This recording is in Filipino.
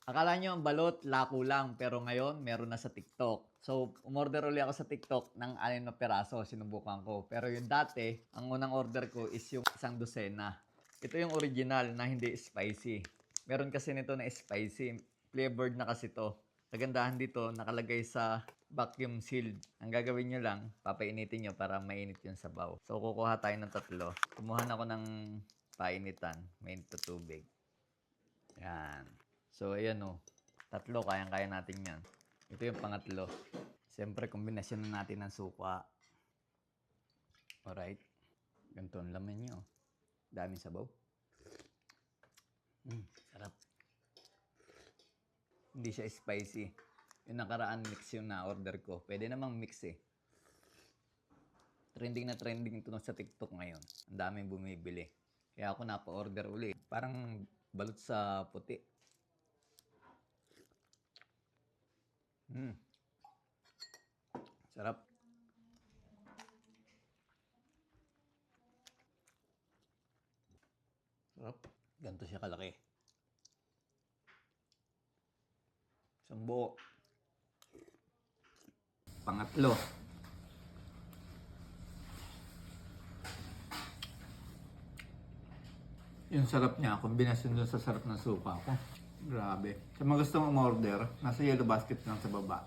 Akala nyo ang balot, lako lang. Pero ngayon, meron na sa TikTok. So, umorder ulit ako sa TikTok ng 6 na peraso. Sinubukan ko. Pero yung dati, ang unang order ko is yung 1 dosena. Ito yung original na hindi spicy. Meron kasi nito na spicy. Flavored na kasi to. Kagandahan dito, nakalagay sa vacuum sealed. Ang gagawin nyo lang, papainitin nyo para mainit yung sabaw. So, kukuha tayo ng 3. Kumuha na ako ng painitan. Mainit na tubig. Yan. So, ayan o. 3, kayang-kaya natin yan. Ito yung pangatlo. Siyempre, kombinasyon na natin ng suka. Alright. Ganito ang laman nyo. Daming sabaw. Sarap. Hindi siya spicy. Yung nakaraan mix yung na-order ko. Pwede namang mix eh. Trending na trending ito sa TikTok ngayon. Ang daming bumibili. Kaya ako napa-order uli. Parang balot sa puti. Sarap. Sarap. Ganito siya kalaki. Isang buo. Pangatlo. Yung sarap niya, kombinasyon dun sa sarap ng suka ko. Grabe. Sa mga gustong umorder, nasa yellow basket lang sa baba.